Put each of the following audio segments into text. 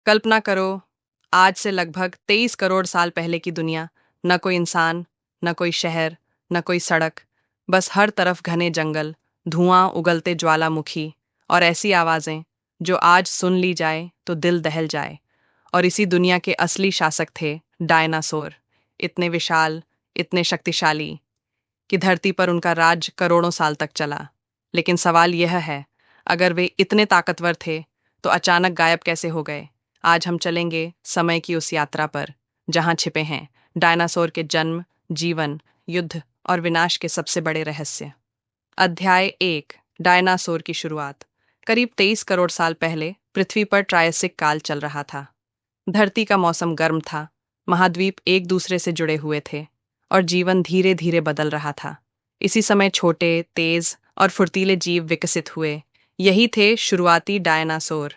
कल्पना करो, आज से लगभग 23 करोड़ साल पहले की दुनिया। न कोई इंसान, न कोई शहर, न कोई सड़क। बस हर तरफ घने जंगल, धुआं, उगलते ज्वालामुखी और ऐसी आवाजें जो आज सुन ली जाए तो दिल दहल जाए। और इसी दुनिया के असली शासक थे डायनासोर। इतने विशाल, इतने शक्तिशाली कि धरती पर उनका राज करोड़ों साल तक चला। लेकिन सवाल यह है, अगर वे इतने ताकतवर थे तो अचानक गायब कैसे हो गए? आज हम चलेंगे समय की उस यात्रा पर जहां छिपे हैं डायनासोर के जन्म, जीवन, युद्ध और विनाश के सबसे बड़े रहस्य। अध्याय 1। डायनासोर की शुरुआत। करीब 23 करोड़ साल पहले पृथ्वी पर ट्रायसिक काल चल रहा था। धरती का मौसम गर्म था, महाद्वीप एक दूसरे से जुड़े हुए थे और जीवन धीरे धीरे बदल रहा था। इसी समय छोटे, तेज और फुर्तीले जीव विकसित हुए। यही थे शुरुआती डायनासोर।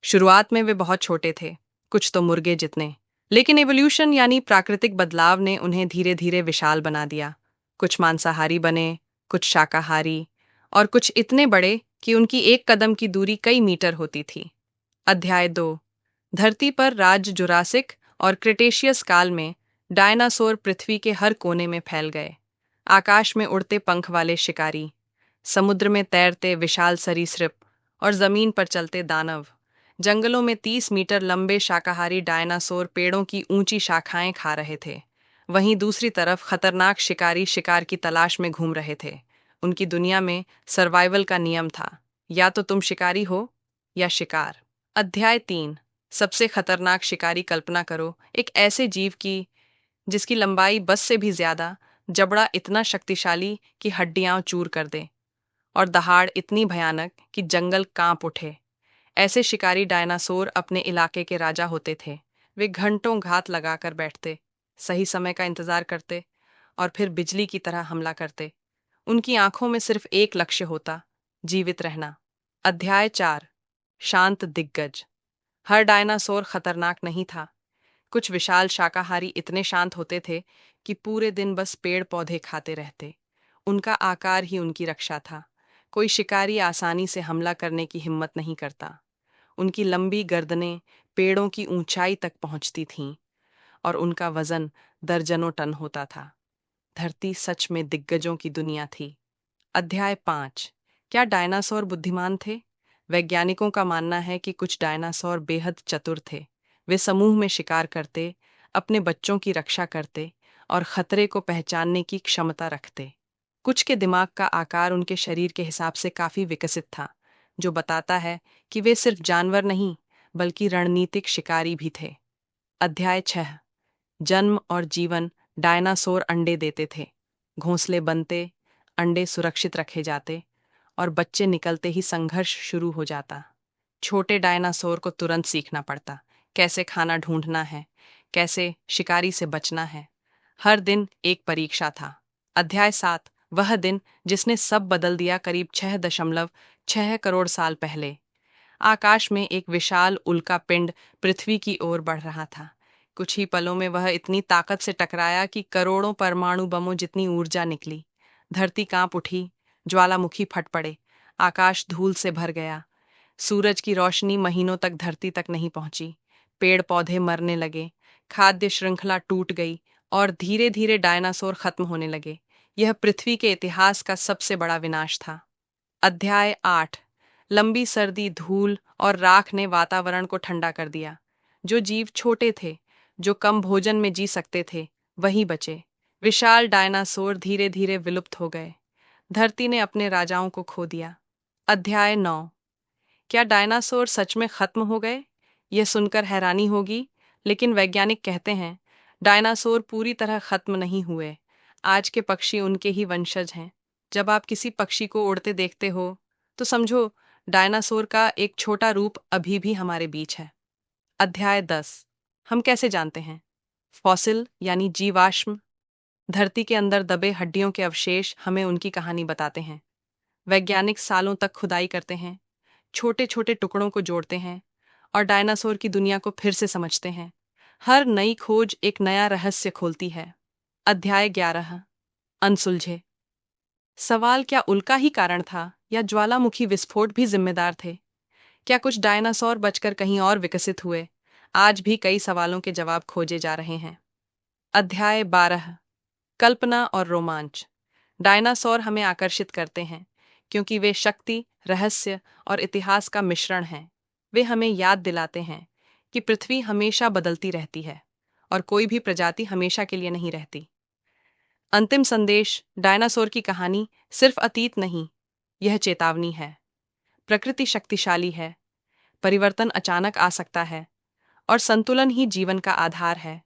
शुरुआत में वे बहुत छोटे थे, कुछ तो मुर्गे जितने। लेकिन एवोल्यूशन यानी प्राकृतिक बदलाव ने उन्हें धीरे धीरे विशाल बना दिया। कुछ मांसाहारी बने, कुछ शाकाहारी और कुछ इतने बड़े कि उनकी एक कदम की दूरी कई मीटर होती थी। अध्याय 2। धरती पर राज जुरासिक और क्रिटेशियस काल में डायनासोर पृथ्वी के हर कोने में फैल गए। आकाश में उड़ते पंख वाले शिकारी, समुद्र में तैरते विशाल सरीसृप और जमीन पर चलते दानव। जंगलों में 30 मीटर लंबे शाकाहारी डायनासोर पेड़ों की ऊंची शाखाएं खा रहे थे। वहीं दूसरी तरफ खतरनाक शिकारी शिकार की तलाश में घूम रहे थे। उनकी दुनिया में सर्वाइवल का नियम था, या तो तुम शिकारी हो या शिकार। अध्याय 3। सबसे खतरनाक शिकारी। कल्पना करो एक ऐसे जीव की जिसकी लंबाई बस से भी ज्यादा, जबड़ा इतना शक्तिशाली कि हड्डियां चूर कर दे, और दहाड़ इतनी भयानक कि जंगल कांप उठे। ऐसे शिकारी डायनासोर अपने इलाके के राजा होते थे। वे घंटों घात लगाकर बैठते, सही समय का इंतजार करते और फिर बिजली की तरह हमला करते। उनकी आंखों में सिर्फ एक लक्ष्य होता, जीवित रहना। अध्याय 4। शांत दिग्गज। हर डायनासोर खतरनाक नहीं था। कुछ विशाल शाकाहारी इतने शांत होते थे कि पूरे दिन बस पेड़ पौधे खाते रहते। उनका आकार ही उनकी रक्षा था। कोई शिकारी आसानी से हमला करने की हिम्मत नहीं करता। उनकी लंबी गर्दनें पेड़ों की ऊंचाई तक पहुंचती थीं और उनका वजन दर्जनों टन होता था। धरती सच में दिग्गजों की दुनिया थी। अध्याय 5। क्या डायनासोर बुद्धिमान थे? वैज्ञानिकों का मानना है कि कुछ डायनासोर बेहद चतुर थे। वे समूह में शिकार करते, अपने बच्चों की रक्षा करते और खतरे को पहचानने की क्षमता रखते। कुछ के दिमाग का आकार उनके शरीर के हिसाब से काफी विकसित था, जो बताता है कि वे सिर्फ जानवर नहीं बल्कि रणनीतिक शिकारी भी थे। अध्याय 6। जन्म और जीवन। डायनासोर अंडे देते थे। घोंसले बनते, अंडे सुरक्षित रखे जाते और बच्चे निकलते ही संघर्ष शुरू हो जाता। छोटे डायनासोर को तुरंत सीखना पड़ता, कैसे खाना ढूंढना है, कैसे शिकारी से बचना है। हर दिन एक परीक्षा था। अध्याय 7। वह दिन जिसने सब बदल दिया। करीब 6.6 करोड़ साल पहले आकाश में एक विशाल उल्का पिंड पृथ्वी की ओर बढ़ रहा था। कुछ ही पलों में वह इतनी ताकत से टकराया कि करोड़ों परमाणु बमों जितनी ऊर्जा निकली। धरती कांप उठी, ज्वालामुखी फट पड़े, आकाश धूल से भर गया। सूरज की रोशनी महीनों तक धरती तक नहीं पहुंची। पेड़ पौधे मरने लगे, खाद्य श्रृंखला टूट गई और धीरे धीरे डायनासोर खत्म होने लगे। यह पृथ्वी के इतिहास का सबसे बड़ा विनाश था। अध्याय 8। लंबी सर्दी, धूल और राख ने वातावरण को ठंडा कर दिया। जो जीव छोटे थे, जो कम भोजन में जी सकते थे, वही बचे। विशाल डायनासोर धीरे धीरे विलुप्त हो गए। धरती ने अपने राजाओं को खो दिया। अध्याय 9। क्या डायनासोर सच में खत्म हो गए? यह सुनकर हैरानी होगी, लेकिन वैज्ञानिक कहते हैं डायनासोर पूरी तरह खत्म नहीं हुए। आज के पक्षी उनके ही वंशज हैं। जब आप किसी पक्षी को उड़ते देखते हो तो समझो डायनासोर का एक छोटा रूप अभी भी हमारे बीच है। अध्याय 10। हम कैसे जानते हैं? फॉसिल यानी जीवाश्म। धरती के अंदर दबे हड्डियों के अवशेष हमें उनकी कहानी बताते हैं। वैज्ञानिक सालों तक खुदाई करते हैं, छोटे छोटे टुकड़ों को जोड़ते हैं और डायनासोर की दुनिया को फिर से समझते हैं। हर नई खोज एक नया रहस्य खोलती है। अध्याय 11। अनसुलझे सवाल। क्या उल्का ही कारण था या ज्वालामुखी विस्फोट भी जिम्मेदार थे? क्या कुछ डायनासोर बचकर कहीं और विकसित हुए? आज भी कई सवालों के जवाब खोजे जा रहे हैं। अध्याय 12, कल्पना और रोमांच। डायनासोर हमें आकर्षित करते हैं क्योंकि वे शक्ति, रहस्य और इतिहास का मिश्रण हैं। वे हमें याद दिलाते हैं कि पृथ्वी हमेशा बदलती रहती है और कोई भी प्रजाति हमेशा के लिए नहीं रहती। अंतिम संदेश, डायनासोर की कहानी सिर्फ अतीत नहीं, यह चेतावनी है। प्रकृति शक्तिशाली है, परिवर्तन अचानक आ सकता है और संतुलन ही जीवन का आधार है।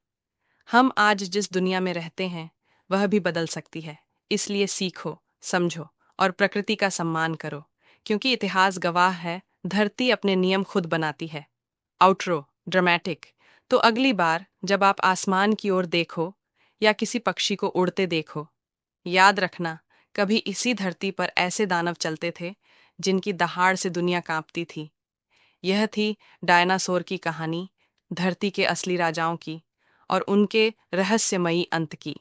हम आज जिस दुनिया में रहते हैं वह भी बदल सकती है। इसलिए सीखो, समझो और प्रकृति का सम्मान करो, क्योंकि इतिहास गवाह है, धरती अपने नियम खुद बनाती है। Outro, dramatic. तो अगली बार जब आप आसमान की ओर देखो या किसी पक्षी को उड़ते देखो, याद रखना, कभी इसी धरती पर ऐसे दानव चलते थे जिनकी दहाड़ से दुनिया कांपती थी। यह थी डायनासोर की कहानी, धरती के असली राजाओं की और उनके रहस्यमयी अंत की।